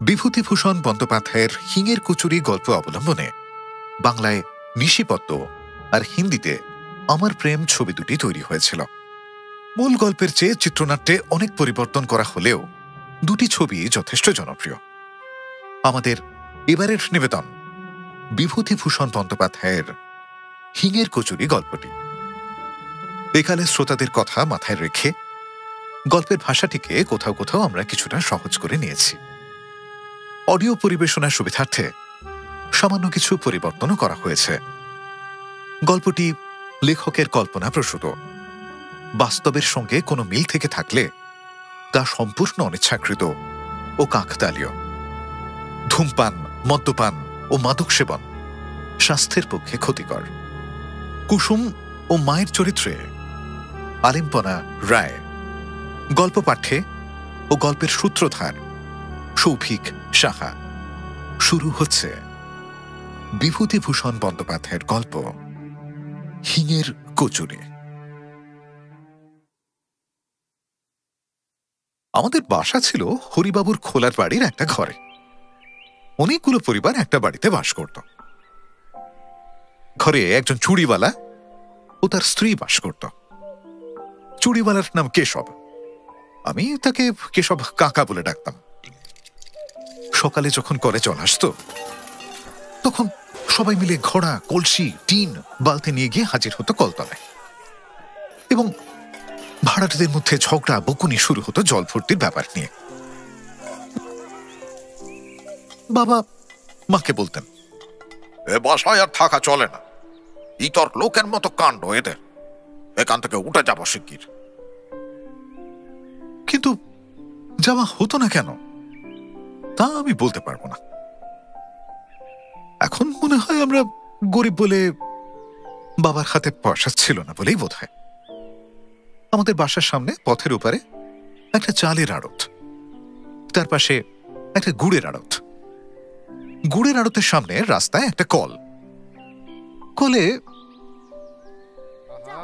বিভূতিভূষণ বন্দ্যোপাধ্যায়ের হিঙের কচুরি গল্প অবলম্বনে বাংলায় নিশিপদ্ম আর হিন্দিতে আমার প্রেম ছবি দুটি তৈরি হয়েছিল। মূল গল্পের চেয়ে চিত্রনাট্যে অনেক পরিবর্তন করা হলেও দুটি ছবি যথেষ্ট জনপ্রিয়। আমাদের এবারের নিবেদন বিভূতিভূষণ বন্দ্যোপাধ্যায়ের হিঙের কচুরি গল্পটি। একালে শ্রোতাদের কথা মাথায় রেখে গল্পের ভাষাটিকে কোথাও কোথাও আমরা কিছুটা সহজ করে নিয়েছি। অডিও পরিবেশনার সুবিধার্থে সামান্য কিছু পরিবর্তনও করা হয়েছে। গল্পটি লেখকের কল্পনাপ্রসূত। বাস্তবের সঙ্গে কোনো মিল থেকে থাকলে তা সম্পূর্ণ অনিচ্ছাকৃত ও কাকতালীয়। ধূমপান, মদ্যপান ও মাদক সেবন স্বাস্থ্যের পক্ষে ক্ষতিকর। কুসুম ও মায়ের চরিত্রে আলিম্পনা রায়, গল্প পাঠ্যে ও গল্পের সূত্রধার সৌভিক সাহা। শুরু হচ্ছে বিভূতিভূষণ বন্দ্যোপাধ্যায়ের গল্প হিঙের কচুরি। আমাদের বাসা ছিল হরিবাবুর খোলার বাড়ির একটা ঘরে। অনেকগুলো পরিবার একটা বাড়িতে বাস করত। ঘরে একজন চুড়িওয়ালা ও তার স্ত্রী বাস করত। চুড়িওয়ালার নাম কেশব। আমি তাকে কেশব কাকা বলে ডাকতাম। সকালে যখন করে জল আসতো তখন সবাই মিলে ঘোড়া, কলসি, টিন, বালতি নিয়ে গিয়ে হাজির হতো কলতলায়, এবং ভাড়াটেদের মধ্যে ঝগড়া বকুনি শুরু হতো জল ভর্তির ব্যাপার নিয়ে। বাবা মাকে বলতেন, এ বাসায় আর থাকা চলে না, ইতর লোকের মতো কাণ্ড এদের, এখান থেকে উঠে যাবো শিগগির। কিন্তু যাওয়া হতো না কেন তা আমি বলতে পারবো না। এখন মনে হয় আমরা গরিব বলে বাবার হাতে পয়সা ছিল না বলেই বোধ হয়। আমাদের বাসার সামনে পথের উপরে একটা চালের আড়ত, তার পাশে একটা গুড়ের আড়ত। গুড়ের আড়তের সামনে রাস্তায় একটা কল। কলে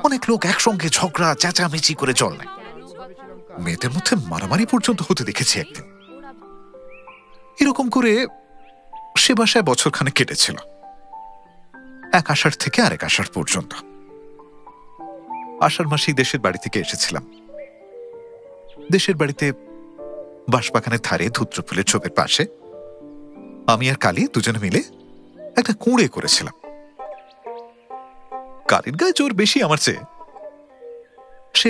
অনেক লোক একসঙ্গে ঝগড়া চেঁচামেচি করে জল নেয়। মেয়েদের মধ্যে মারামারি পর্যন্ত হতে দেখেছি একদিন। এরকম করে সে বাসায় বছরখানে কেটেছিল, এক আষাঢ় থেকে আরেক আষাঢ় পর্যন্ত। আষাঢ় মাসেই দেশের বাড়ি থেকে এসেছিলাম। দেশের বাড়িতে বাঁশবাগানের ধারে ধূত্র ফুলের ছোপের পাশে আমি আর কালী দুজনে মিলে একটা কুঁড়ে করেছিলাম। কালীর গায়ে জোর বেশি আমার চেয়ে। সে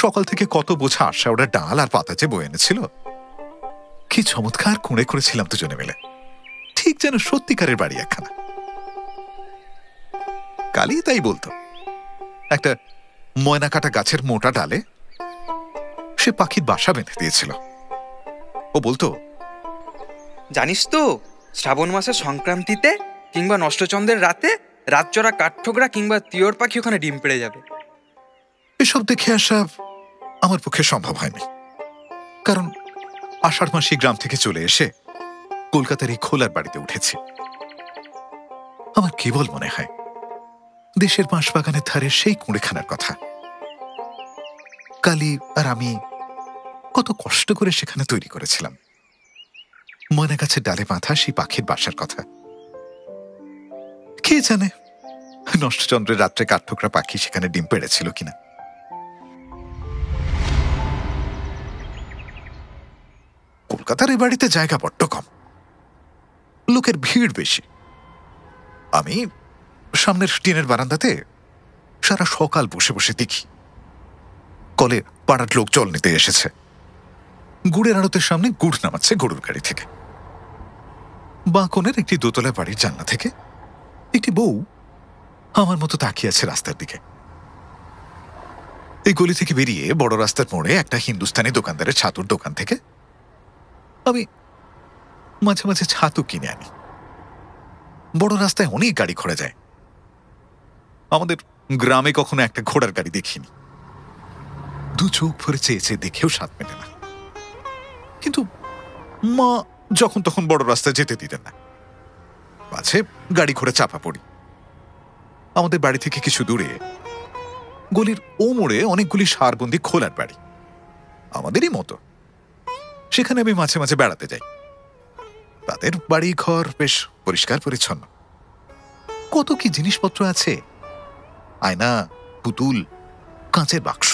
সকাল থেকে কত বোঝা আশাওড়া ডাল আর পাতা যে বয়ে এনেছিল। কি চমৎকার কুঁড়ে করেছিলাম দুজনে মিলে, ঠিক যেন সত্যিকারের বাড়ি একখানা। কালী তাই বলতো। একটা ময়না কাটা গাছের মোটা ডালে সে পাখির বাসা বেঁধে দিয়েছিল। ও বলতো, জানিস তো, শ্রাবণ মাসের সংক্রান্তিতে কিংবা নষ্টচন্দ্রের রাতে রাতচরা কাঠঠোকরা কিংবা তিওর পাখি ওখানে ডিম পেড়ে যাবে। এসব দেখে আসা আমার পক্ষে সম্ভব হয়নি, কারণ আষাঢ় মাসে গ্রাম থেকে চলে এসে কলকাতার এই খোলার বাড়িতে উঠেছি। আমার কেবল মনে হয় দেশের বাঁশবাগানের ধারে সেই কুঁড়েখানার কথা। কালী আর আমি কত কষ্ট করে সেখানে তৈরি করেছিলাম। ময়না গাছের ডালে বাঁধা সেই পাখির বাসার কথা। কে জানে নষ্টচন্দ্রের রাত্রে কাঠঠোকরা পাখি সেখানে ডিম পেড়েছিল কিনা। কলকাতার এই বাড়িতে জায়গা বড্ড কম, লোকের ভিড় বেশি। আমি সামনের টিনের বারান্দাতে সারা সকাল বসে বসে দেখি কলে পাড়ার লোক জল নিতে এসেছে। গুড়ের আড়তের সামনে গুড় নামাচ্ছে গরুর গাড়ি থেকে। বাঁ কোণের একটি দোতলা বাড়ির জানলা থেকে একটি বউ আমার মতো তাকিয়ে আছে রাস্তার দিকে। এই গলি থেকে বেরিয়ে বড় রাস্তার মোড়ে একটা হিন্দুস্তানি দোকানদারের ছাতুর দোকান থেকে আমি মাঝে মাঝে ছাতু কিনে আনি। বড় রাস্তায় অনেক গাড়ি ঘোড়া যায়। আমাদের গ্রামে কখনো একটা ঘোড়ার গাড়ি দেখিনি। দু চোখ ভরে চেয়ে চেয়ে দেখেও স্বাদ মেটে না। কিন্তু মা যখন তখন বড় রাস্তায় যেতে দিতেন না। মাঝে গাড়ি ঘোড়া চাপা পড়ি। আমাদের বাড়ি থেকে কিছু দূরে গলির ও মোড়ে অনেকগুলি সারবন্দি খোলার বাড়ি, আমাদেরই মতো। সেখানে আমি মাঝে মাঝে বেড়াতে যাই। তাদের বাড়ি ঘর বেশ পরিষ্কার পরিচ্ছন্ন। কত কি জিনিসপত্র আছে, আয়না, পুতুল, কাঁচের বাক্স,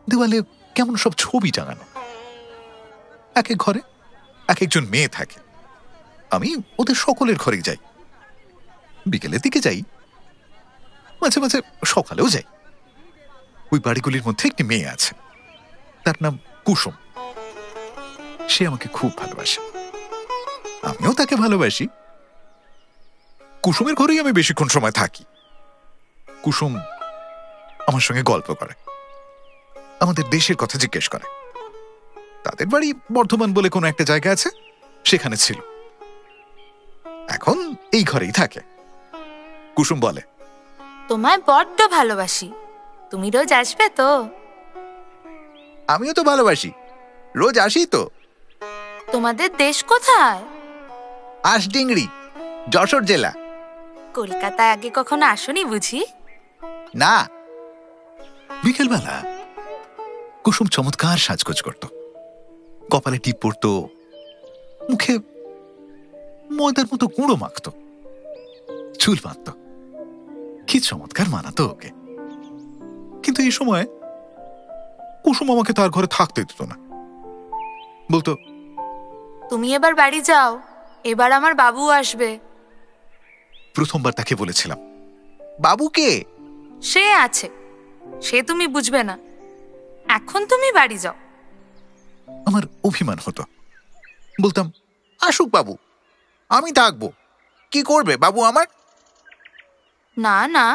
দেওয়ালে কেমন সব ছবি টাঙানো। এক এক ঘরে এক একজন মেয়ে থাকে। আমি ওদের সকলের ঘরে যাই, বিকেলের দিকে যাই, মাঝে মাঝে সকালেও যাই। ওই বাড়িগুলির মধ্যে একটি মেয়ে আছে, তার নাম কুসুম। সে আমাকে খুব ভালোবাসে, আমিও তাকে ভালোবাসি। কুসুমের ঘরেই আমি বেশিক্ষণ সময় থাকি। কুসুম আমার সঙ্গে গল্প করে, আমাদের দেশের কথা জিজ্ঞেস করে। তাদের বাড়ি বর্ধমান বলে কোনো একটা জায়গা আছে, সেখানে ছিল। এখন এই ঘরেই থাকে। কুসুম বলে, তোমায় বড্ড ভালোবাসি, তুমি রোজ আসবে তো? আমিও তো ভালোবাসি, রোজ আসি তো। তোমাদের দেশ কোথায়? আশডিংড়ি, যশোর জেলা। কলকাতায় আগে কখনো আসোনি বুঝি? না। বিকেলবেলা কুসুম চমৎকার সাজগোজ করত, কপালে টিপ পড়তো, মুখে ময়দার মতো গুঁড়ো মাখত, চুল বাঁধত। কি চমৎকার মানাতো ওকে। কিন্তু এই সময় কুসুম আমাকে তার ঘরে থাকতে দিত না। বলতো, তুমি এবার বাড়ি যাও, এবার আমার বাবু আসবে। প্রথমবার তাকে বলেছিলাম, বাবু কে? সে আছে, সে তুমি বুঝবে না, এখন তুমি বাড়ি যাও। আমার অভিমান হতো। বলতাম, আসুক বাবু, আমি থাকবো। কি করবে বাবু আমার? না না,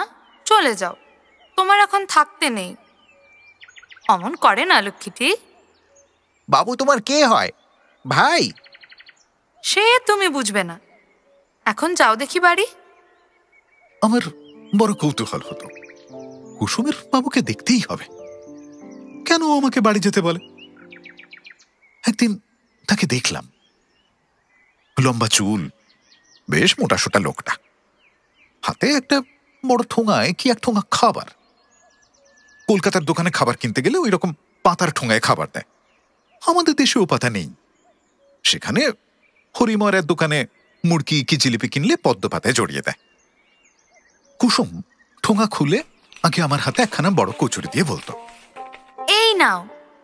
চলে যাও, তোমার এখন থাকতে নেই। অমন করে না লক্ষ্মীটি। বাবু তোমার কে হয়? ভাই? সে তুমি বুঝবে না, এখন যাও দেখি বাড়ি। আমার বড় কৌতূহল হতো, কুসুমের বাবুকে দেখতেই হবে, কেন আমাকে বাড়ি যেতে বলে। একদিন তাকে দেখলাম, লম্বা চুল, বেশ মোটাসোটা লোকটা, হাতে একটা বড় ঠোঙায় কি এক ঠোঙা খাবার। কলকাতার দোকানে খাবার কিনতে গেলে ওই রকম পাতার ঠোঙায় খাবার দেয়। আমাদের দেশে ও পাতা নেই। সেখানে হরিময়ের দোকানে মুড়কি কি জিলিপি কিনলে পদ্ম পাতায় জড়িয়ে দেয়। কুসুম ঠোঙা খুলে আগে আমার হাতে একখানা বড় কচুরি দিয়ে বলতো, এই নাও,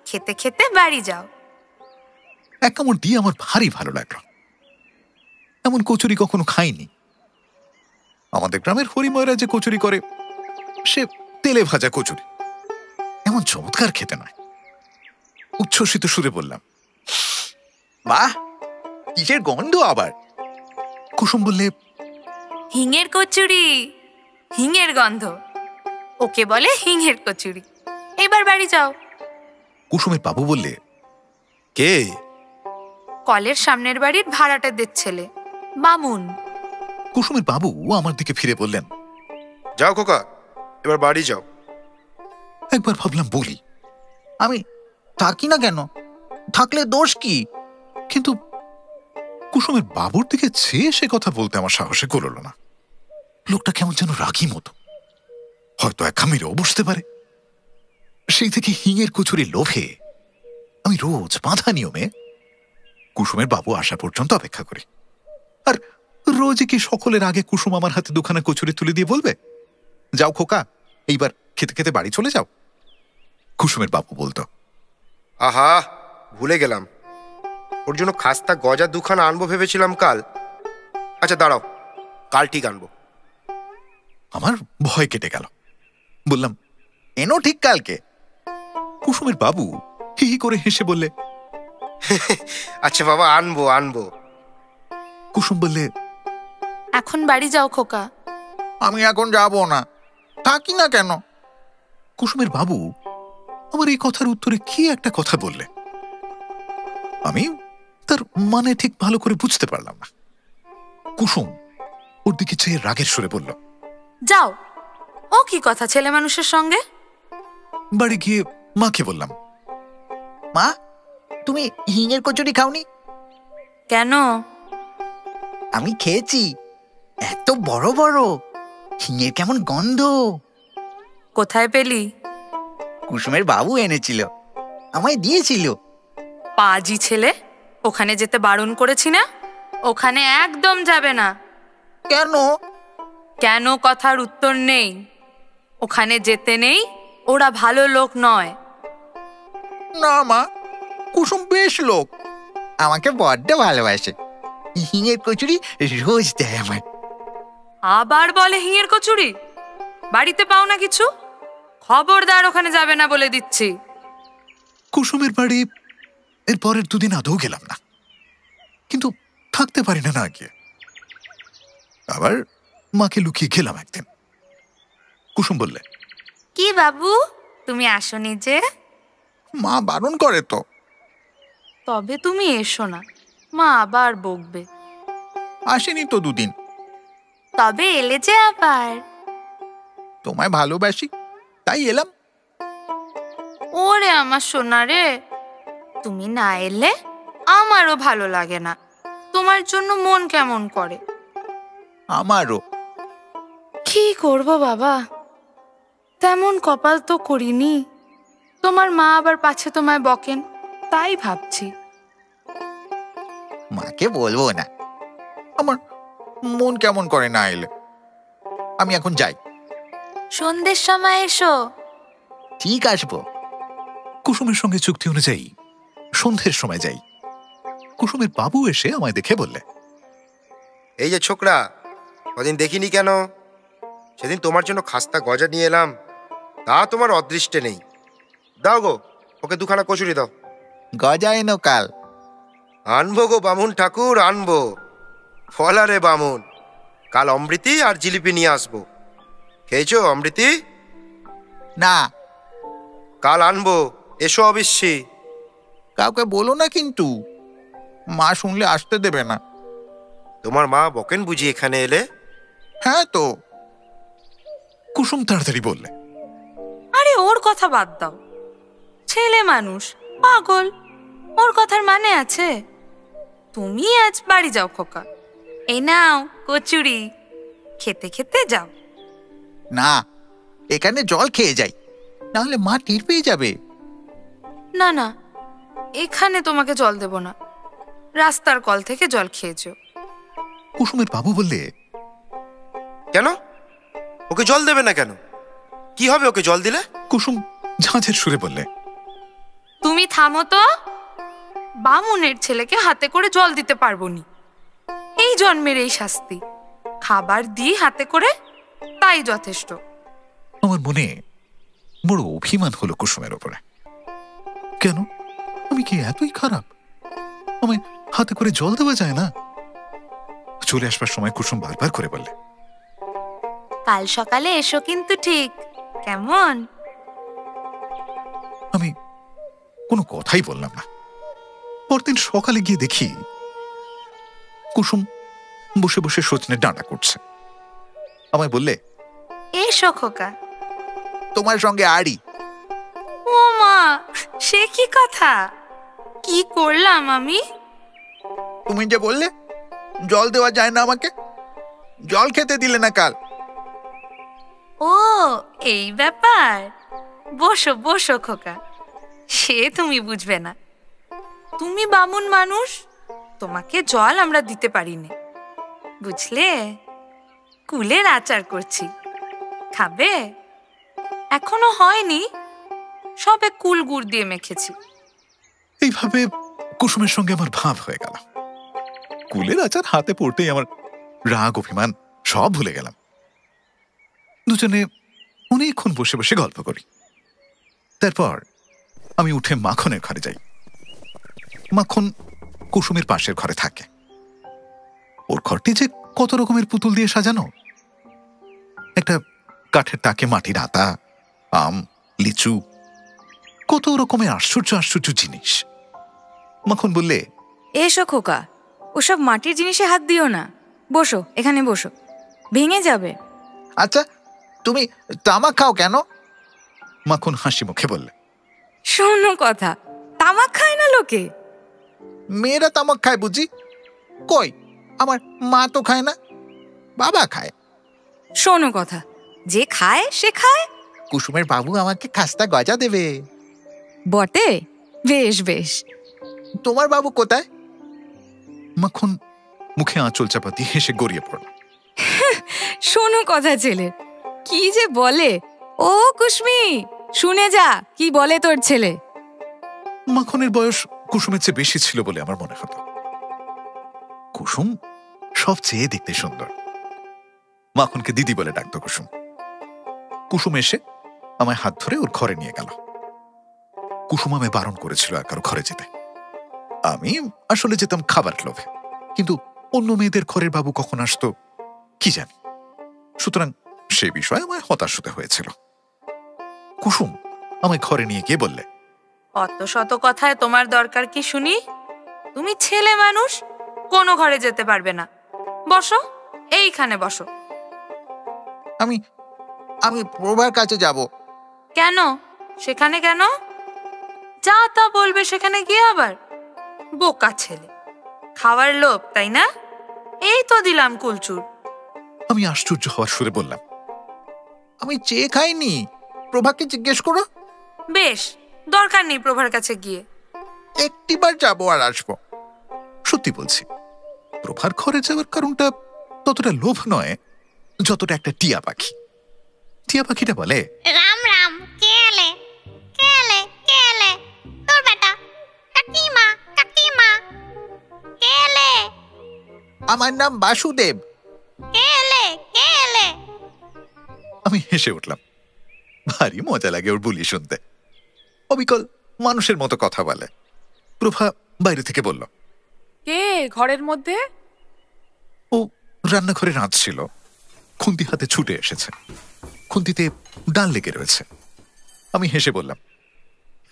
খেতে খেতে বাড়ি যাও। এক কামড় দিয়ে আমার ভারী ভালো লাগলো। এমন কচুরি কখনো খাইনি। আমাদের গ্রামের হরিময়রা যে কচুরি করে, সে তেলে ভাজা কচুরি, এমন চমৎকার খেতে নয়। উচ্ছ্বসিত সুরে বললাম, বাহ, কিসের গন্ধ আবার? কুসুম বললে, হিঙের কচুরি, হিঙের গন্ধ, ওকে বলে হিঙের কচুরি। এবার বাড়ি যাও। কুসুমের বাবু বললে, কে? কলের সামনের বাড়ির ভাড়াটেদের ছেলে, মামুন। কুসুমের বাবু আমার দিকে ফিরে বললেন, যাও খোকা, এবার বাড়ি যাও। একবার ভাবলাম বলি, আমি থাকি না কেন, থাকলে দোষ কি? কিন্তু কুসুমের বাবুর দিকে চেয়ে সে কথা বলতে আমার সাহসে কুলোল না। লোকটা কেমন যেন রাগী মতো, হয়তো এক খামিরেও বসতে পারে। সেই থেকে হিঙের কচুরি লোভে আমি রোজ বাঁধা নিয়মে কুসুমের বাবু আসা পর্যন্ত অপেক্ষা করি। আর রোজই কি সকলের আগে কুসুম আমার হাতে দুখানা কচুরি তুলে দিয়ে বলবে, যাও খোকা, এইবার খেতে খেতে বাড়ি চলে যাও? কুসুমের বাবু বলতো, আহা, ভুলে গেলাম, ওর জন্য খাস্তা গজা দুখানা আনবো ভেবেছিলাম কাল। আচ্ছা দাঁড়াও, কাল ঠিক আনবো। আমার ভয় কেটে গেল। বললাম, এনো ঠিক কালকে? কুসুমের বাবু হি হি করে হেসে বললে, আচ্ছা বাবা, আনবো আনবো। কুসুম বললে, এখন বাড়ি যাও খোকা। আমি এখন যাব না, থাকি না কেন? কুসুমের বাবু আমার এই কথার উত্তরে কি একটা কথা বললে, আমি তার মানে ঠিক ভালো করে বুঝতে পারলাম না। কুসুম ওর দিকে চেয়ে রাগের সুরে বলল, যাও। ও কি কথা ছেলে মানুষের সঙ্গে? বাড়ি গিয়ে মাকে বললাম, মা, তুমি হিঙের কচুরি খাওনি? কেন? আমি খেয়েছি, এত বড় বড়, হিঙের কেমন গন্ধ। কোথায় পেলি? কুসুমের বাবু এনেছিল, আমায় দিয়েছিল। পাজি ছেলে, ওখানে যেতে বারণ করেছি না? ওখানে একদম যাবে না। কেন? কেন কথার উত্তর নেই। ওখানে যেতে নেই, ওরা ভালো লোক নয়। না মা, কুসুম বেশ লোক, আমাকে বড্ড ভালোবাসে। হিঙের কচুরি রোজ দেয় আমার। আবার বলে হিঙের কচুরি? বাড়িতে পাও না কিছু? খবরদার ওখানে যাবে না বলে দিচ্ছি। কুসুমের বাড়ি এর পরের দুদিন আদৌ গেলাম না, কিন্তু থাকতে পারি না না গিয়ে। আবার মাকে লুকিয়ে গেলাম একদিন। কুসুম বললে, কি বাবু, তুমি আসোনি যে? মা বারণ করে তো। তবে তুমি এসো না, মা আবার বকবে। আসেনি তো দুদিন। তবে এলে যে আবার। তোমায় ভালোবাসি তাই এলাম। ওরে আমার সোনা রে, তুমি না এলে আমারও ভালো লাগে না। তোমার জন্য মন কেমন করে। আমারও। কি করব বাবা, তেমন কপাল তো করিনি। তোমার মা আবার পাছে তোমায় বকেন, তাই ভাবছি। মাকে বলবো না, আমার মন কেমন করে না এলে। আমি এখন যাই। সন্ধ্যের সময় এসো। ঠিক আসবো। কুসুমের সঙ্গে চুক্তি অনুযায়ী সন্ধ্যের সময় যাই। কুসুমের বাবু এসে আমায় দেখে বললে, এই যে ছোকরা, কদিন দেখিনি কেন? সেদিন তোমার জন্য খাস্তা গজা নিয়ে এলাম, তা তোমার অদৃষ্টে নেই। দাও গো, ওকে দুখানা কচুরি দাও। গজা এনো কাল। আনবো গো বামুন ঠাকুর, আনবো। ফলারে বামুন, কাল অমৃতি আর জিলিপি নিয়ে আসবো। খেয়েছো অমৃতি? না। কাল আনবো, এসো অবশ্যই। কাউকে বলো না কিন্তু, মা শুনলে আসতে দেবে না। তোমার মা বকেন বুঝি এখানে এলে? হ্যাঁ তো। কুসুম তাড়াতাড়ি বললে, আরে ওর কথা বাদ দাও, ছেলে মানুষ পাগল, ওর কথার মানে আছে? তুমি আজ বাড়ি যাও খোকা, এই নাও কচুরি, খেতে খেতে যাও। না, এখানে জল খেয়ে যাই, নাহলে মা টের পেয়ে যাবে। না না, এখানে তোমাকে জল দেব না, রাস্তার কল থেকে জল খেয়েছো। কুসুমের বাবু বললে, কেন? ওকে জল দেবে না কেন? কি হবে ওকে জল দিলে? কুসুম ঝাঁঝের সুরে বললে, তুমি থামো তো, বামুনের ছেলেকে হাতে করে জল দিতে পারবো নি, এই জন্মের এই শাস্তি। খাবার দিই হাতে করে, তাই যথেষ্ট। আমার মনে বড় অভিমান হলো কুসুমের ওপরে। কেন, আমি কি এতই খারাপ? আমায় হাতে করে জল দেওয়া যায় না? চলে আসবার সময় কুসুম বারবার করে বললে, কাল সকালে এসো কিন্তু ঠিক, কেমন? আমি কোনো কথাই বললাম না। পরদিন সকালে গিয়ে দেখি কুসুম বসে বসে সজনে ডাঁটা করছে। আমায় বললে, এসো খোকা। তোমার সঙ্গে আড়ি। ও মা, সে কি কথা? কি করলাম আমি? তুমি যে বললে জল দেওয়া যায় না, আমাকে জল খেতে দিলে না কাল। ও এই ব্যাপার, বসো বসো খোকা, সে তুমি বুঝবে না। তুমি বামুন মানুষ, তোমাকে জল আমরা দিতে পারিনি, বুঝলে? কুলের আচার করছি, খাবে? এখনো হয়নি, সবে কুল গুড় দিয়ে মেখেছি। এইভাবে কুসুমের সঙ্গে আমার ভাব হয়ে গেল। কুলের আচার হাতে পড়তেই আমার রাগ অভিমান সব ভুলে গেলাম। দুজনে অনেকক্ষণ বসে বসে গল্প করি। তারপর আমি উঠে মাখনের ঘরে যাই। মাখন কুসুমের পাশের ঘরে থাকে। ওর ঘরটি যে কত রকমের পুতুল দিয়ে সাজানো। একটা কাঠের তাকে মাটির আতা, আম, লিচু, কত রকমের আশ্চর্য আশ্চর্য জিনিস। মাখন বললে, এসো খোকা, ওসব মাটির জিনিসে হাত দিও না, বসো, এখানে বসো, ভেঙে যাবে। আচ্ছা, তুমি তামাক খাও কেন? মাখন হাসি মুখে বললে, শোনো কথা, তামাক খায় না লোকে? মেয়েরা তামাক খায় বুঝি? কই, আমার মা তো খায় না, বাবা খায়। শোনো কথা, যে খায় সে খায়। কুসুমের বাবু আমাকে খাস্তা গজা দেবে। বটে, বেশ বেশ। তোমার বাবু কোথায়? মাখন মুখে আঁচল চাপা দিয়ে হেসে গড়িয়ে পড়ল। শোনো কথা ছেলে, কি যে বলে। ও কুসমি, শুনে যা কি বলে তোর ছেলে। মাখনের বয়স কুসুমের চেয়ে বেশি ছিল বলে আমার মনে হতো। কুসুম সবচেয়ে দেখতে সুন্দর। মাখনকে দিদি বলে ডাকতো কুসুম। কুসুম এসে আমায় হাত ধরে ওর ঘরে নিয়ে গেল। কুসুম আমায় বারণ করেছিল আর কারো ঘরে যেতে। আমি আসলে যেতাম খাবার লোভে, কিন্তু অন্য মেয়েদের ঘরের বাবু কখন আসতো কি জানি, সুতরাং সে বিষয়ে আমায় হতাশ হতে হয়েছিল। কুসুম আমায় ঘরে নিয়ে গিয়ে বললে, অত শত কথায় তোমার দরকার কি শুনি? তুমি ছেলে মানুষ, কোনো ঘরে যেতে পারবে না। বসো, এইখানে বসো। আমি আমি প্রভার কাছে যাব। কেন? সেখানে কেন? যা তা বলবে সেখানে গিয়ে আবার? বোকা ছেলে, খাওয়ার লোভ তাই না? এই তো দিলাম কুলচুর। আমি আশ্চর্য হওয়ার সুরে বললাম, আমি চেয়ে খাইনি, প্রভাকে জিজ্ঞেস করো। বেশ, দরকার নেই প্রভার কাছে গিয়ে। একটিবার যাবো আর আসবো। সত্যি বলছি, প্রভার ঘরে যাওয়ার কারণটা ততটা লোভ নয় যতটা একটা টিয়া পাখি। টিয়া পাখিটা বলে, রাম রাম, কে এলে? কে এলে? কে এলে? তোর বেটা। কাকিমা, কাকিমা, কে এলে? আমার নাম বাসুদেব। কে এলে? কে এলে? আমি হেসে উঠলাম। ভারী মজা লাগে ওর বুলি শুনতে। অবিকল মানুষের মতো কথা বলে। প্রভা বাইরে থেকে বলল, কে ঘরের মধ্যে? ও রান্নাঘরে রাঁধছিল, খুন্তি হাতে ছুটে এসেছে। খুন্তিতে ডাল লেগে রয়েছে। আমি হেসে বললাম,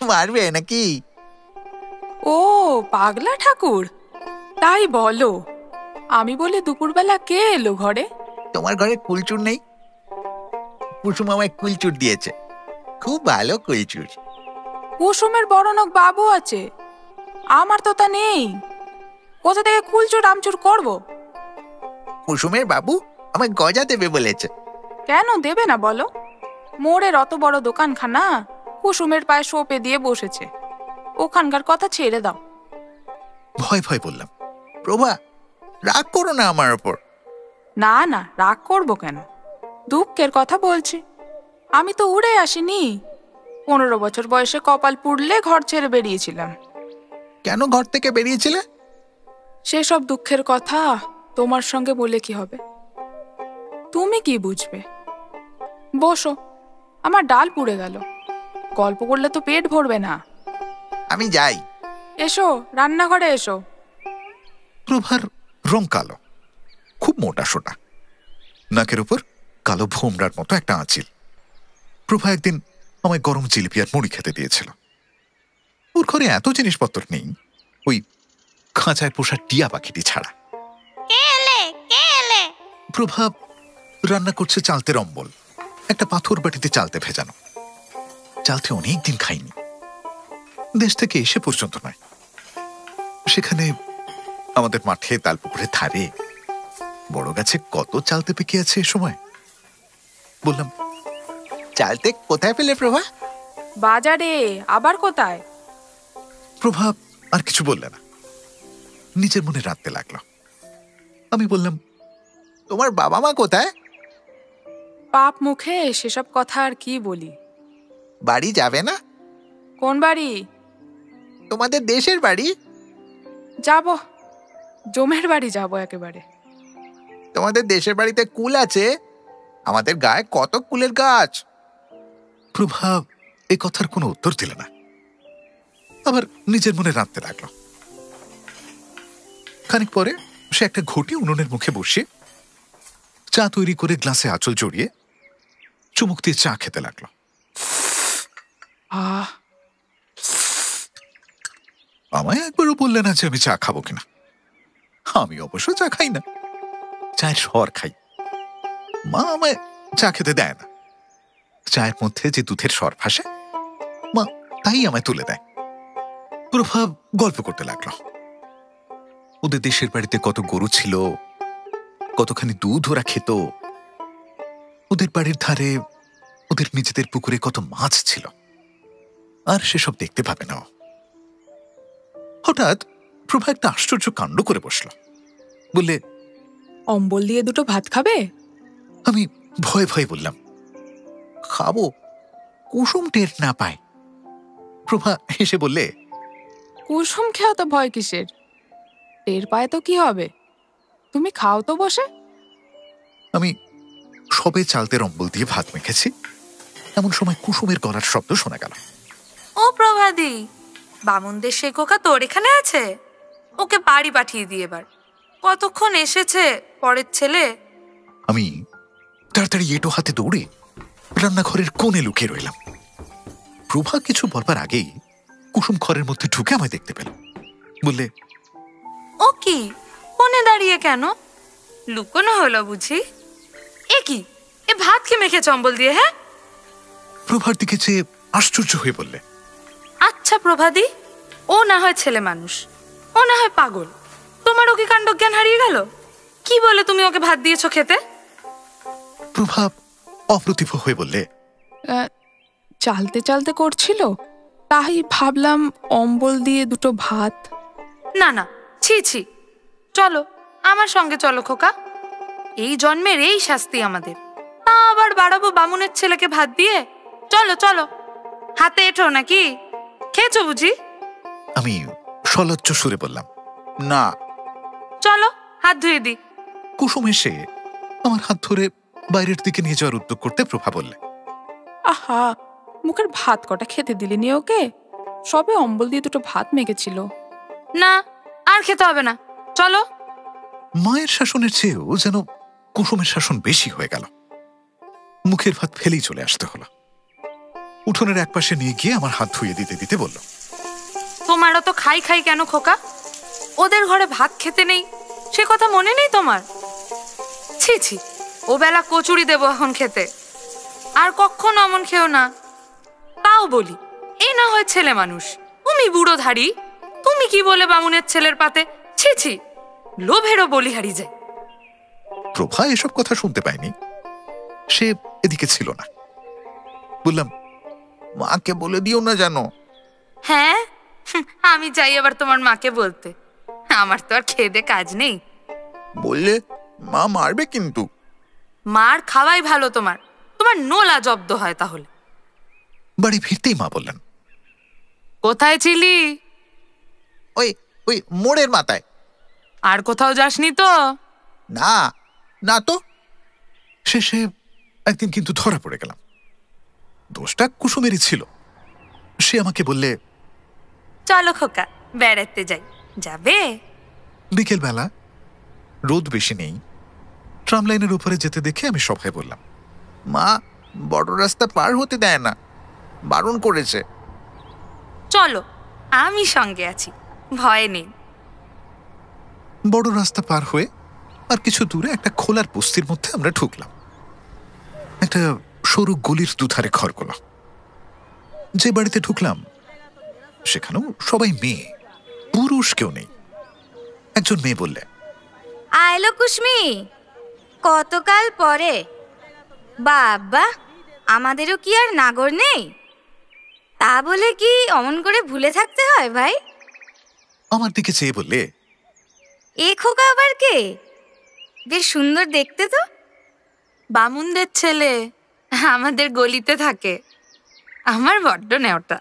মারবে নাকি? ও পাগলা ঠাকুর, তাই বলো। আমি বলি দুপুরবেলা কে এলো ঘরে? তোমার ঘরে কুলচুর নেই? কুসুম আমায় কুলচুর দিয়েছে, খুব ভালো কুলচুর। কুসুমের বড়নক বাবু আছে, আমার তো তা নেই। কোথা থেকে কুলচুর আমচুর করব? কুসুমের বাবু আমায় গজা দেবে বলেছে। কেন দেবে না বলো? মোড়ের অত বড় দোকানখানা কুসুমের পায়ে সোপে দিয়ে বসেছে, ওখানকার কথা ছেড়ে দাও। ভয় ভয় বললাম, প্রভা, রাগ করো না আমার ওপর। না না, রাগ করবো কেন? দুঃখের কথা বলছি। আমি তো উড়ে আসিনি। 15 বছর বয়সে কপাল পুড়লে ঘর ছেড়ে বেরিয়েছিলাম। কেন ঘর থেকে বেরিয়েছিলে? সেসব দুঃখের কথা তোমার সঙ্গে বলে কি হবে? তুমি কি বুঝবে? বসো, আমার ডাল পুড়ে গেল। গল্প করলে তো পেট ভরবে না। আমি যাই। এসো, রান্নাঘরে এসো। প্রভার রং কালো, খুব মোটা সোটা, নাকের উপর কালো ভোমরার মতো একটা আঁচিল। প্রভা একদিন আমায় গরম জিলিপি আর মুড়ি খেতে দিয়েছিল। ওর ঘরে এত জিনিসপত্র নেই, ওই খাঁচায় পোষা টিয়া পাখিটি ছাড়া। কে এলে? কে এলে? প্রভা রান্না করছে চালতে অম্বল, একটা পাথর বাটিতে চালতে ভেজানো। চালতে অনেকদিন খাইনি, দেশ থেকে এসে পর্যন্ত নয়। সেখানে আমাদের মাঠে তালপুকুরের ধারে বড় গাছে কত চালতে পেকে আছে এ সময়। বললাম, চালতে কোথায় পেলে প্রভা? বাজারে। আবার কোথায়? প্রভা আর কিছু বললে না, নিজের মনে রাঁধতে লাগলো। আমি বললাম, তোমার বাবা মা কোথায়? পাপ মুখে সেসব কথা আর কি বলি। বাড়ি যাবে না? কোন বাড়ি? তোমাদের দেশের বাড়ি। যাব, জমের বাড়ি যাব একেবারে। তোমাদের দেশের বাড়িতে কুল আছে, আমাদের গায়ে কত কুলের গাছ। প্রভা এ কথার কোনো উত্তর দিল না, আবার নিজের মনে রাঁধতে লাগলো। খানিক পরে সে একটা ঘটি উনুনের মুখে বসিয়ে চা তৈরি করে গ্লাসে আঁচল জড়িয়ে চুমুক দিয়ে চা খেতে লাগলো। আহ, আমায় একবারও বললে না যে আমি চা খাবো কিনা। আমি অবশ্য চা খাই না, চায়ের স্বর খাই। মা আমায় চা খেতে দেয় না। চায়ের মধ্যে যে দুধের স্বর ভাসে, মা তাই আমায় তুলে দেয়। প্রভাব গল্প করতে লাগলো। ওদের দেশের বাড়িতে কত গরু ছিল, কতখানি দুধ ওরা খেত, ওদের বাড়ির ধারে ওদের নিজেদের পুকুরে কত মাছ ছিল, আর সেসব দেখতে পাবে না। হঠাৎ প্রভা একটা আশ্চর্য কাণ্ড করে বসল। বললে, অম্বল দিয়ে দুটো ভাত খাবে? আমি ভয়ে ভয়ে বললাম, খাবো, কুসুম টের না পায়। প্রভা হেসে বললে, কুসুম খেয়ে তো ভয় কিসের? টের পায় তো কি হবে, তুমি খাও তো বসে। আমি সবে চালতের অম্বল দিয়ে ভাত মেখেছি, এমন সময় কুসুমের গলার শব্দ শোনা গেল। ও প্রভাদি, বামুনদের সে খোকা তোর এখানে আছে? ওকে বাড়ি পাঠিয়ে দিয়ে এবার। কতক্ষণ এসেছে পরের ছেলে। আমি তাড়াতাড়ি এটো হাতে দৌড়ে রান্নাঘরের কোণে লুকিয়ে রইলাম। প্রভা কিছু বলবার আগেই কুসুম ঘরের মধ্যে ঢুকে আমায় দেখতে পেল। বললে, ও কি, কোণে দাঁড়িয়ে কেন? লুকোনো হলো বুঝি? এ কি, এ ভাত কে মেখেছ অম্বল দিয়ে? হ্যাঁ, প্রভার দিকে চেয়ে আশ্চর্য হয়ে বললে, আচ্ছা প্রভাদি, ও না হয় ছেলে মানুষ, ও না হয় পাগল, তোমারও কি কাণ্ড জ্ঞান হারিয়ে গেল? কি বলে তুমি ওকে ভাত দিয়েছো খেতে? প্রভা অপ্রতিভ হয়ে বললে, চালতে চালতে করছিল, তাই ভাবলাম অম্বল দিয়ে দুটো ভাত। না না, ছি ছি, চলো আমার সঙ্গে চলো খোকা। এই জন্মের এই শাস্তি আমাদের, তা আবার বাড়াবো বামুনের ছেলেকে ভাত দিয়ে? চলো চলো, হাতে এঠো নাকি? খেয়েছো বুঝি? আমি সলজ্জ সুরে বললাম, না। চলো হাত ধুয়ে দি। কুসুম এসে আমার হাত ধরে বাইরের দিকে নিয়ে যাওয়ার উদ্যোগ করতে প্রভা বললে, আহা, মুখের ভাত কটা খেতে দিলেনি ওকে? সবে অম্বল দিয়ে দুটো ভাত মেখেছিল। না, আর খেতে হবে না, চলো। মায়ের শাসনের চেয়েও যেন কুসুমের শাসন বেশি হয়ে গেল। মুখের ভাত ফেলেই চলে আসতে হলো। উঠোনের একপাশে নিয়ে গিয়ে আমার হাত ধুয়ে দিতে দিতে বলল, তোমারও তো খাই খাই কেন খোকা? ওদের ঘরে ভাত খেতে নেই সে কথা মনে নেই তোমার? ছি ছি, ও বেলা কচুরি দেবো এখন খেতে, আর কখনো অমন খেও না। তাও বলি, এই না হয় ছেলে মানুষ, তুমি বুড়ো ধাড়ি, তুমি কি বলে বামুনের ছেলের পাতে? ছি ছি, লোভেরও বলিহারি যায়। প্রভা এসব কথা শুনতে পায়নি, সে এদিকে ছিল না। বললাম, মাকে বলে দিও না জানো। হ্যাঁ, আমি চাই আবার তোমার মাকে বলতে, আমার তো আর খেদে কাজ নেই। বললে মা মারবে কিন্তু। মার খাওয়াই ভালো, তোমার তোমার নোলা জব্দ হয় তাহলে। বাড়ি ফিরতেই মা বললেন, কোথায় ছিলি? ওই ওই মোড়ের মাথায়। আর কোথাও যাসনি তো? না না তো। শেষে একদিন কিন্তু ধরা পড়ে গেলাম। দোষটা কুসুমেরই ছিল। সে আমাকে বললে, চলো খোকা বেড়াতে যাই। যাবে? বিকেলবেলা রোদ বেশি নেই, ট্রাম লাইনের উপরে যেতে দেখে আমি সবাই বললাম, মা বড় রাস্তা পার হতে দেয় না, বারণ করেছে। চলো, আমি সঙ্গে আছি, ভয় নেই। বড় রাস্তা পার হয়ে আর কিছু দূরে একটা খোলার বস্তির মধ্যে আমরা ঢুকলাম। একটা সরু গলির দুধারে ঘরগুলো। যে বাড়িতে ঢুকলাম সেখানেও সবাই মেয়ে, পুরুষ কেউ নেই। একজন মেয়ে বললে, আইলো কুসমি, কতকাল পরে। বাবা, আমাদেরও কি আর নাগর নেই? তা বলে কি অমন করে ভুলে থাকতে হয় ভাই? আমার দিকে চেয়ে বললে, এ খোকা আবার কে? বেশ সুন্দর দেখতে তো। বামুনদের ছেলে, আমাদের গলিতে থাকে। আমার বড্ড নেওটা।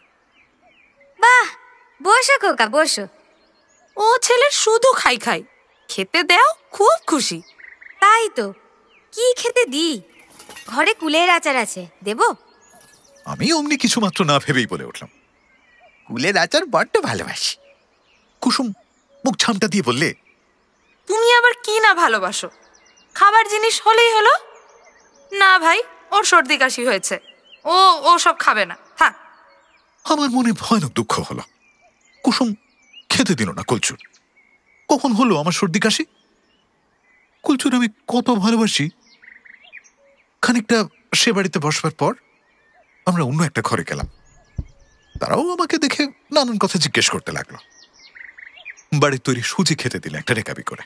বাহ, বসো খোকা বসো। ও ছেলের শুধু খাই খাই, খেতে দেও খুব খুশি। তাই তো, কি খেতে দিই? ঘরে কুলের আচার আছে, দেবো? আমি অমনি কিছু মাত্র না ভেবেই বলে উঠলাম, কুলের আচার বড্ড ভালোবাসি। কুসুম মুখ ঝামটা দিয়ে বললে, তুমি আবার কি না ভালোবাসো? খাবার জিনিস হলেই হলো। না ভাই, ওর সর্দি কাশি হয়েছে, ও সব খাবে না, থাক। আমার মনে ভয়ানক দুঃখ হলো। কুসুম খেতে দিল না কলচুর। কখন হলো আমার সর্দি কাশি? কলচুর আমি কত ভালোবাসি। খানিকটা সে বাড়িতে বসবার পর আমরা অন্য একটা ঘরে গেলাম। তারাও আমাকে দেখে নানান কথা জিজ্ঞেস করতে লাগলো। বাড়ির তৈরি সুজি খেতে দিলে একটা রেকাবি করে,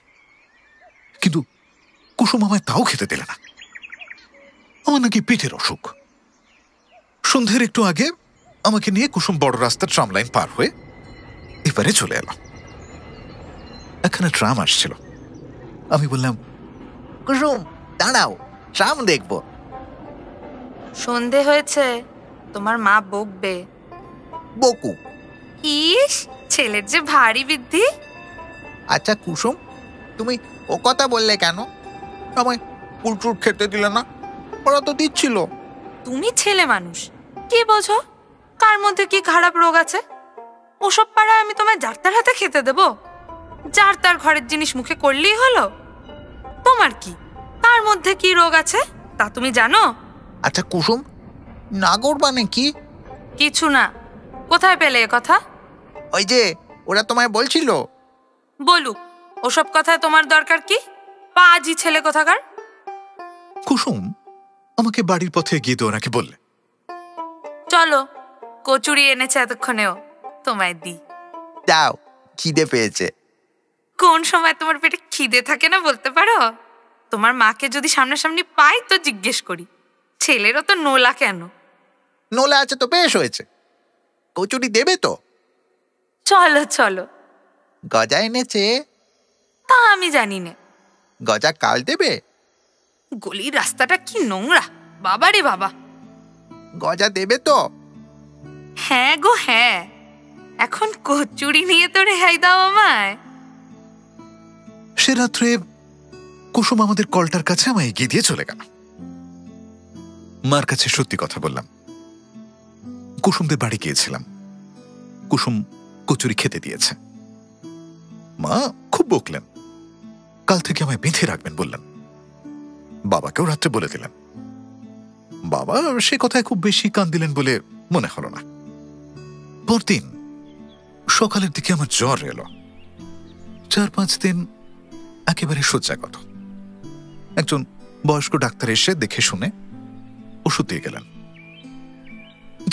কিন্তু কুসুম আমায় তাও খেতে দিলে না। আমার নাকি পেটের অসুখ। সন্ধ্যের একটু আগে আমাকে নিয়ে কুসুম বড় রাস্তার ট্রাম লাইন পার হয়ে এবারে চলে এলো। একখানা ট্রাম আসছিল। আমি বললাম, কুসুম দাঁড়াও, ট্রাম দেখবো। সন্ধে হয়েছে, তোমার মা বকবে। বকু। ইস, ছেলের যে ভারী বৃদ্ধি। আচ্ছা কুসুম, তুমি ও কথা বললে কেন? আমায় কুলচুর খেতে দিলে না? ওরা তো দিচ্ছিল। তুমি ছেলে মানুষ, কি বোঝো কার মধ্যে কি খারাপ রোগ আছে? ওসব পাড়ায় আমি তোমায় যার তার হাতে খেতে দেব? যার তার ঘরের জিনিস মুখে করলেই হলো? তোমার কি তার মধ্যে কি রোগ আছে তা তুমি জানো? আচ্ছা কুসুম, নাগর মানে কি? কিছু না। কোথায় পেলে এ কথা? ওই যে ওরা তোমায় বলছিল। বলুক, ওসব কথায় তোমার দরকার কি? পাজি ছেলে কোথাকার। কুসুম আমাকে বাড়ির পথে গিয়ে ওনাকে বললে, চলো, কচুরি এনেছে এতক্ষণেও, তোমায় দি। দাও, খিদে পেয়েছে। কোন সময় তোমার পেটে খিদে থাকে না বলতে পারো? তোমার মাকে যদি সামনাসামনি পাই তো জিজ্ঞেস করি, ছেলেরও তো নোলা কেন? নোলা আছে তো বেশ হয়েছে। কচুরি দেবে তো? চলো চলো। গজা এনেছে। তা আমি জানি না। গজা কাল দেবে? গলির রাস্তাটা কি নোংরা, বাবারে বাবা। গজা দেবে তো? হ্যাঁ গো হ্যাঁ, এখন কচুরি নিয়ে তো রেহাই দাও আমায়। সে রাত্রে কুসুম আমাদের কলটার কাছে আমায় এগিয়ে দিয়ে চলে গেল। মার কাছে সত্যি কথা বললাম। কুসুমদের বাড়ি গিয়েছিলাম, কুসুম কচুরি খেতে দিয়েছে। মা খুব বকলেন, কাল থেকে আমায় বেঁধে রাখবেন বললেন। বাবাকেও রাত্রে বলে দিলেন। বাবা সে কথায় খুব বেশি কান দিলেন বলে মনে হলো না। পরদিন সকালের দিকে আমার জ্বর এলো। 4-5 দিন একেবারে শয্যাগত। একজন বয়স্ক ডাক্তার এসে দেখে শুনে ওষুধ দিয়ে গেলেন।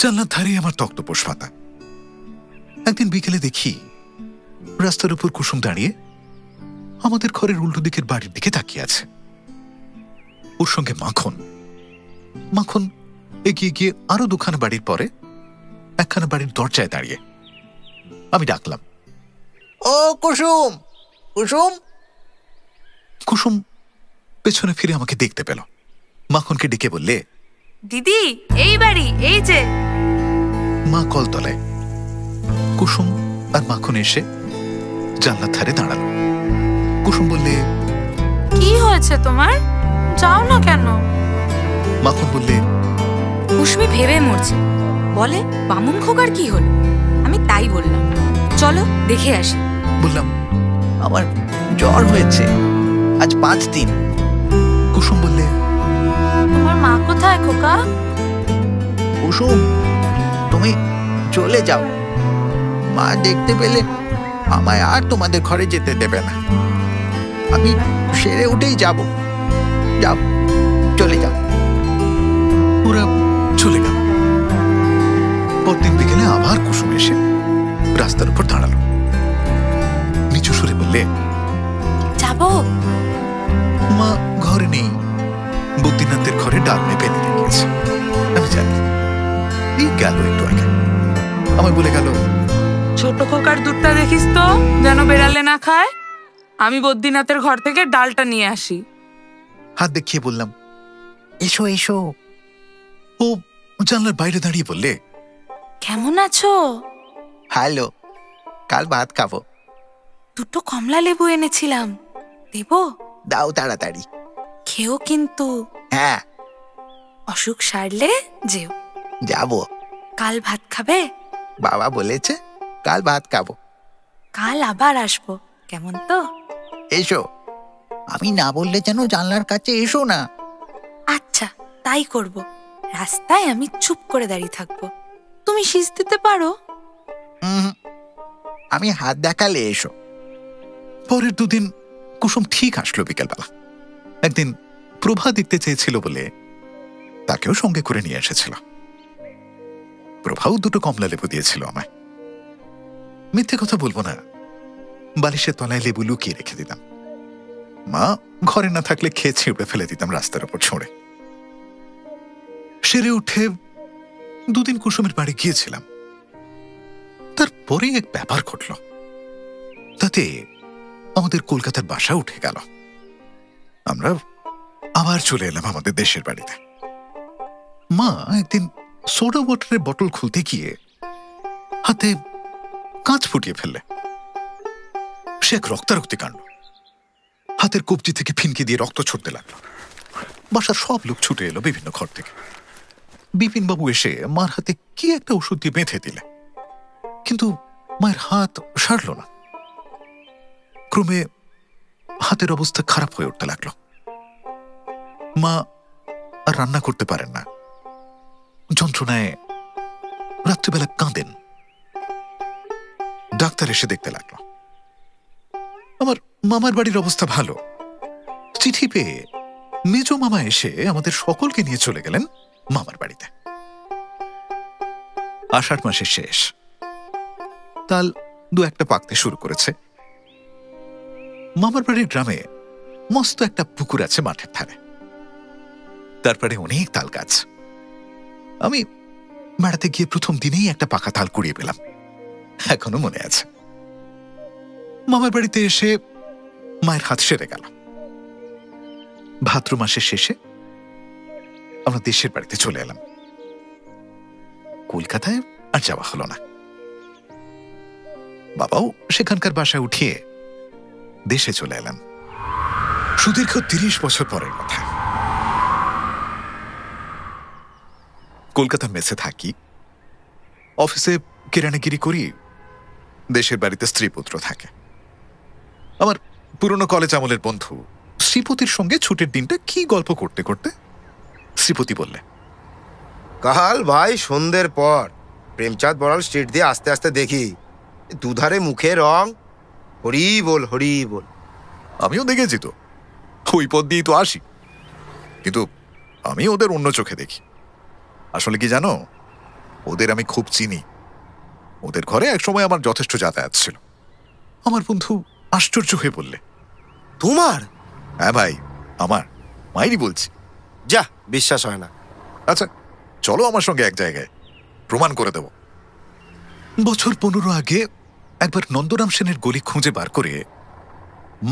জানলার ধারে আমার তক্তপোষ পাতা। একদিন বিকেলে দেখি রাস্তার উপর কুসুম দাঁড়িয়ে আমাদের ঘরের উল্টো দিকের বাড়ির দিকে তাকিয়ে আছে। ওর সঙ্গে মাখন। মাখন এগিয়ে গিয়ে আরো 2খানা বাড়ির পরে একখানা বাড়ির দরজায় দাঁড়িয়ে। আমি ডাকলাম, ও কুসুম, কুসুম। কুসুম পেছনে ফিরে আমাকে দেখতে পেল। মাখনকে ডেকে বললে, দিদি এই বাড়ি, এই যে। মা কলতলায়। কুসুম আর মাখন এসে জানলার ধারে দাঁড়ালো। কুসুম বললে, কি হয়েছে তোমার, যাও না কেন? মাখন বললে, কুসুমি ভেবে মরছে, বলে বামুন খোকার কি হলো? আমি তাই বললাম, চলো দেখে আসি। বললাম, আমার জ্বর হয়েছে, আজ 5 দিন। কুসুম বললে, তোমার মা কোথায় খোকা? কুসুম, তুমি চলে যাও। মা দেখতে পেলে আমায় আর তোমাদের ঘরে যেতে দেবে না। আমি সেরে উঠেই যাব। যাও, চলে যাও। ওরা চলে গেল। পরদিন বিকেলে আবার কুসুম এসে রাস্তার উপর দাঁড়ালো। নিচু সুরে বললে, যাবো। মা ঘরে নেই, বদ্রীনাথের ঘরে ডাল মেপে নিতে গিয়েছে। আমি জানি। এই গেল একটু আগে, আমায় বলে গেল, ছোট খোকার দুধটা দেখিস তো যেন বেড়ালে না খায়। আমি বদ্রীনাথের ঘর থেকে ডালটা নিয়ে আসি। হাত দেখিয়ে বললাম, এসো এসো। ও জানলার বাইরে দাঁড়িয়ে বললে, কেমন আছো? হ্যালো, কাল ভাত খাবো। 2টো কমলা লেবু এনেছিলাম, দেবো? দাও তাড়াতাড়ি। খেও কিন্তু। হ্যাঁ, অসুখ সারলে যেও। যাব। কাল ভাত খাবে? বাবা বলেছে কাল ভাত খাবো। কাল আবার আসবো, কেমন তো? এসো। আমি না বললে যেন জানলার কাছে এসো না। আচ্ছা তাই করব। রাস্তায় আমি চুপ করে দাঁড়িয়ে থাকবো, তুমি শীষ দিতে পারো? আমি হাত দেখালে এসো। পরের 2 দিন কুসুম ঠিক আসলো বিকেলবেলা। একদিন প্রভা দেখতে চেয়েছিল বলে তাকেও সঙ্গে করে নিয়ে এসেছিল। প্রভাও 2টো কমলা লেবু দিয়েছিল আমায়। মিথ্যে কথা বলবো না, বালিশের তলায় লেবু লুকিয়ে রেখে দিতাম। মা ঘরে না থাকলে খেয়ে ছিঁড়ে ফেলে দিতাম রাস্তার উপর ছড়ে। সেরে উঠে 2 দিন কুসুমের বাড়ি গিয়েছিলাম। তারপরে এক ব্যাপার ঘটল, তাতে আমাদের কলকাতার বাসা উঠে গেল। আমরা আবার চলে এলাম আমাদের দেশের বাড়িতে। মা একদিন সোডা ওয়াটারের বটল খুলতে গিয়ে হাতে কাঁচ ফুটিয়ে ফেললে। সে এক রক্তারক্তি কাণ্ড। হাতের কবজি থেকে ফিনকি দিয়ে রক্ত ছুটতে লাগলো। বাসার সব লোক ছুটে এলো বিভিন্ন ঘর থেকে। বিপিনবাবু এসে মার হাতে কি একটা ওষুধ দিয়ে বেঁধে দিলে, কিন্তু মায়ের হাত সারল না। ক্রমে হাতের অবস্থা খারাপ হয়ে উঠতে লাগলো। মা আর রান্না করতে পারেন না, যন্ত্রণায় রাত্রিবেলা কাঁদেন। ডাক্তার এসে দেখতে লাগলো। আমার মামার বাড়ির অবস্থা ভালো। চিঠি পেয়ে মেজ মামা এসে আমাদের সকলকে নিয়ে চলে গেলেন মামার বাড়িতে। আষাঢ় মাসের শেষ, তাল দু একটা পাকতে শুরু করেছে। মামার বাড়ির গ্রামে মস্ত একটা পুকুর আছে মাঠের ধারে, তারপরে অনেক তাল গাছ। আমি বেড়াতে গিয়ে প্রথম দিনেই একটা পাকা তাল কুড়িয়ে পেলাম, এখনো মনে আছে। মামার বাড়িতে এসে মায়ের হাত সেরে গেল। ভাদ্র মাসের শেষে আমরা দেশের বাড়িতে চলে এলাম। কলকাতায় আর যাওয়া হলো না। বাবাও সেখানকার বাসায় উঠিয়ে দেশে চলে এলাম। সুদীর্ঘ 30 বছর পরের কথা। কলকাতা মেসে থাকি, অফিসে কেরানিগিরি করি, দেশের বাড়িতে স্ত্রীপুত্র থাকে। আমার পুরনো কলেজ আমলের বন্ধু শ্রীপতির সঙ্গে ছুটির দিনটা কি গল্প করতে করতে শ্রীপতি বললে, কাল ভাই সন্ধ্যের পর প্রেমচাঁদ বড়াল স্ট্রিট দিয়ে আস্তে আস্তে দেখি, দুধারে মুখে রং, হরি বল হরি বল। আমিও দেখেছি তো, ওই পথ দিয়েই তো আসি, কিন্তু আমি ওদের অন্য চোখে দেখি। আসলে কি জানো, ওদের আমি খুব চিনি। ওদের ঘরে একসময় আমার যথেষ্ট যাতায়াত ছিল। আমার বন্ধু আশ্চর্য হয়ে বললে, তোমার? হ্যাঁ ভাই, আমার, মাইরি বলছি। যা, বিশ্বাস হয় না। আচ্ছা চলো আমার সঙ্গে এক জায়গায়, প্রমাণ করে দেব। বছর 15 আগে একবার নন্দরাম সেনের গলি খুঁজে বার করে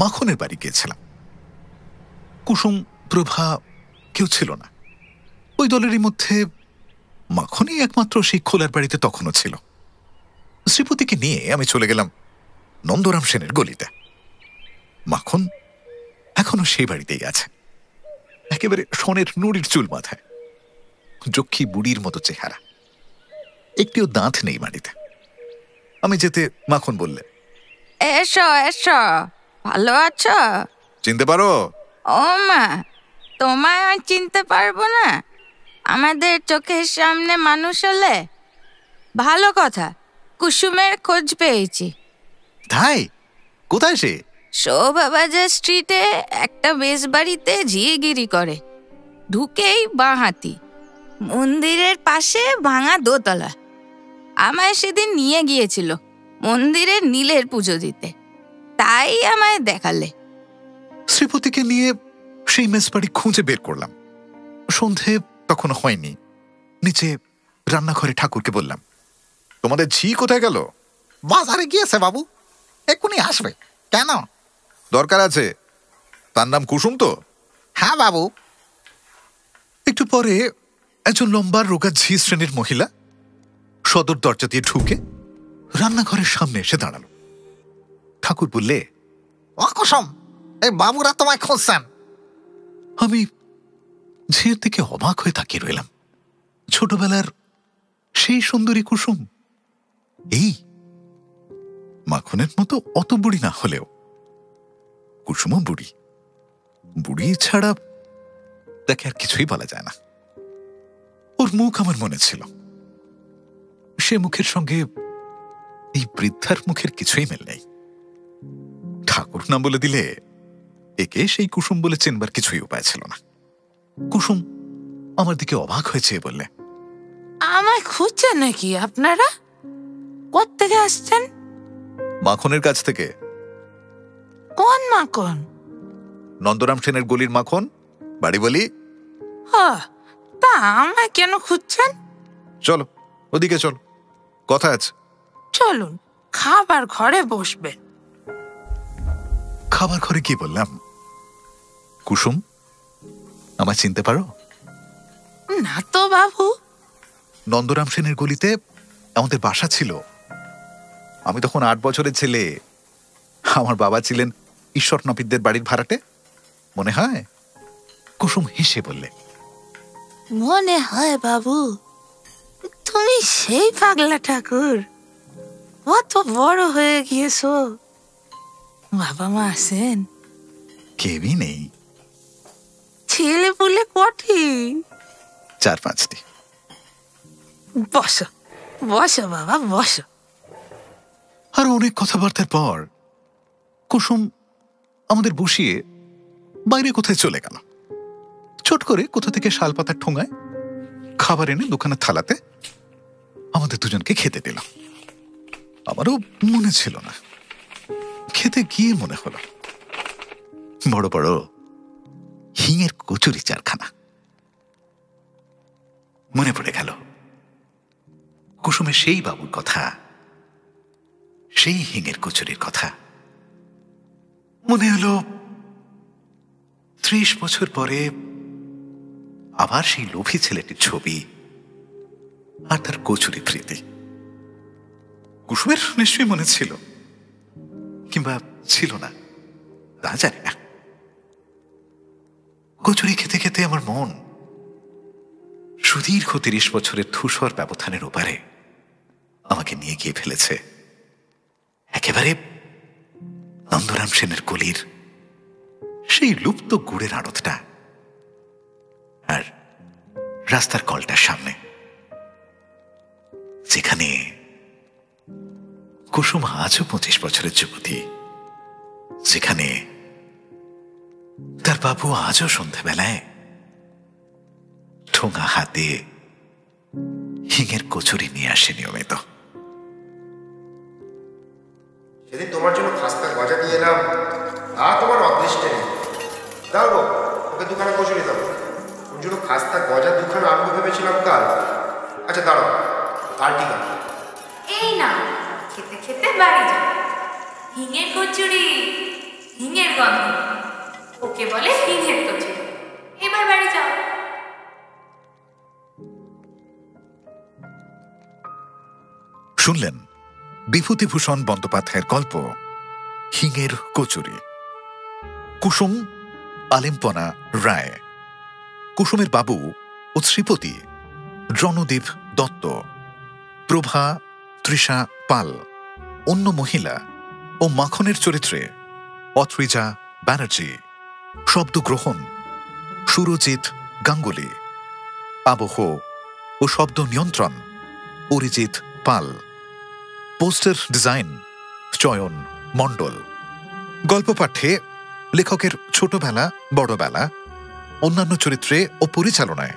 মাখনের বাড়ি গিয়েছিলাম। কুসুম, প্রভা কেউ ছিল না। ওই দলেরই মধ্যে মাখনই একমাত্র সেই খোলার বাড়িতে তখনও ছিল। শ্রীপতিকে নিয়ে আমি চলে গেলাম নন্দরাম সেনের গলিতে। মাখন এখনো সেই বাড়িতেই আছে, একেবারে সোনের নুড়ির চুল মাথায়, যক্ষী বুড়ির মতো চেহারা, একটিও দাঁত নেই বাড়িতে। আমি যেতে মাখন বললে, এসো এসো, ভালো আছো? চিনতে পারো? ও মা, তোমায় আর চিনতে পারবো না? আমাদের চোখের সামনে মানুষ হলে ভালো কথা। কুসুমের খোঁজ পেয়েছি। তাই? কোথায় সে? শোভাবাজার স্ট্রিটে একটা বেশ বাড়িতে ঝিয়েগিরি করে, ঢুকেই বাঁ হাতি, মন্দিরের পাশে ভাঙা দোতলা। আমায় সেদিন নিয়ে গিয়েছিল মন্দিরের নীলের পুজো দিতে, তাই আমায় দেখালে। শ্রীপতিকে নিয়ে সেই মেস বাড়ি খুঁজে বের করলাম। সন্ধে তখন হয়নি। নিচে রান্নাঘরে ঠাকুরকে বললাম, তোমাদের ঝি কোথায় গেল? বাজারে গিয়েছে বাবু, এক্ষুনি আসবে। কেন? দরকার আছে। তার নাম কুসুম তো? হ্যাঁ বাবু। একটু পরে একজন লম্বা রোগা ঝি শ্রেণীর মহিলা সদর দরজা দিয়ে ঢুকে রান্নাঘরের সামনে এসে দাঁড়ালো। ঠাকুর বললে, ও কুসুম, এই বাবুরা তোমায় খুঁজছেন। আমি ঝিয়ের দিকে অবাক হয়ে তাকিয়ে রইলাম। ছোটবেলার সেই সুন্দরী কুসুম, এই মাখনের মতো অত বুড়ি না হলেও কুসুমও বুড়ি। বুড়ি ছাড়া তাকে আর কিছুই বলা যায় না। ওর মুখ আমার মনে ছিল। সে মুখের সঙ্গে এই বৃদ্ধার মুখের কিছুই মিল নেই। ঠাকুর না বলে দিলে একে সেই কুসুম বলে চেনবার কিছুই উপায় ছিল না। কুসুম আমার দিকে অবাক হয়েছে বললে, আমায় খুঁজছেন নাকি আপনারা? কোত্থেকে আসছেন? মাখনের কাছ থেকে। কোন মাখন? নন্দরাম সেনের গলির মাখন, বাড়ি বলি। তা আমায় কেন খুঁজছেন? চলো ওদিকে চলো, কথা আছে। চলুন, খাবার ঘরে বসবেন। খাবার ঘরে গিয়ে বললাম, কুসুম, আমায় চিনতে পারো? না তো বাবু। নন্দরাম সেনের গলিতে আমাদের বাসা ছিল। আমি তখন 8 বছরের ছেলে। আমার বাবা ছিলেন ঈশ্বর নাপিতদের বাড়ির ভাড়াটে, মনে হয়? কুসুম হেসে বললে। মনে হয় বাবু, তুমি সেই পাগলা ঠাকুর। অত বড় হয়ে গিয়েছো। বাবা মা আছেন? কেউই নেই। ছেলে পুলে কটি? 4-5টি। বসো বসো বাবা, বসো। আর অনেক কথাবার্তার পর কুসুম আমাদের বসিয়ে বাইরে কোথায় চলে গেল। চট করে কোথা থেকে শালপাতার ঠোঙায় খাবার এনে দোকানের থালাতে আমাদের দুজনকে খেতে দিল। আমারও মনে ছিল না। খেতে গিয়ে মনে হলো বড় বড় হিঙের কচুরি 4খানা। মনে পড়ে গেল কুসুমের সেই বাবুর কথা, সেই হিঙের কচুরির কথা। মনে হলো 30 বছর পরে আবার সেই লোভী ছেলেটির ছবি আর তার কচুরি প্রীতি। কুসুমের নিশ্চয়ই মনে ছিল, কিংবা ছিল না, তা জানি না। কচুরি খেতে খেতে আমার মন সুদীর্ঘ 30 বছরের ধূসর ব্যবধানের ওপারে আমাকে নিয়ে গিয়ে ফেলেছে একেবারে নন্দরাম সেনের গলির সেই লুপ্ত গুড়ের আড়তটা আর রাস্তার কলটার সামনে, যেখানে কুসুম আজও 25 বছরের যুবতী, যেখানে তার বাবু আজও সন্ধ্যাবেলায় ঠোঙা হাতে হিঙের কচুরি নিয়ে আসে নিয়মিত। সেদিন তোমার জন্য খাস্তা গজা দিয়ে এলাম, তা তোমার অদৃষ্টে নেই। দাও গো, ওকে দুখানা কচুরি দাও। ওর জন্য খাস্তা গজা 2খানা আনবো ভেবেছিলাম কাল। আচ্ছা দাঁড়াও, কাল ঠিক আছে। এই না, খেতে খেতে বাড়ি যাও। হিঙের কচুরি, হিঙের গন্ধ, ওকে বলে হিঙের কচুরি। এবার বাড়ি যাও। শুনলেন বিভূতিভূষণ বন্দ্যোপাধ্যায়ের গল্প হিঙের কচুরি। কুসুম আলিম্পনা রায়, কুসুমের বাবু ও শ্রীপতি রণদীপ দত্ত, প্রভা তৃষা পাল, অন্য মহিলা ও মাখনের চরিত্রে অত্রিজা ব্যানার্জি, শব্দগ্রহণ সুরজিৎ গাঙ্গুলি, আবহ ও শব্দ নিয়ন্ত্রণ অরিজিৎ পাল, পোস্টার ডিজাইন চয়ন মণ্ডল। গল্প পাঠ্যে লেখকের ছোটবেলা বড়বেলা, অন্যান্য চরিত্রে ও পরিচালনায়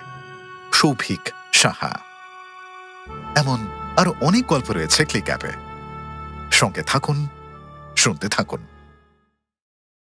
সৌভিক সাহা। এমন আরো অনেক গল্প রয়েছে ক্লিক অ্যাপে। সঙ্গে থাকুন, শুনতে থাকুন।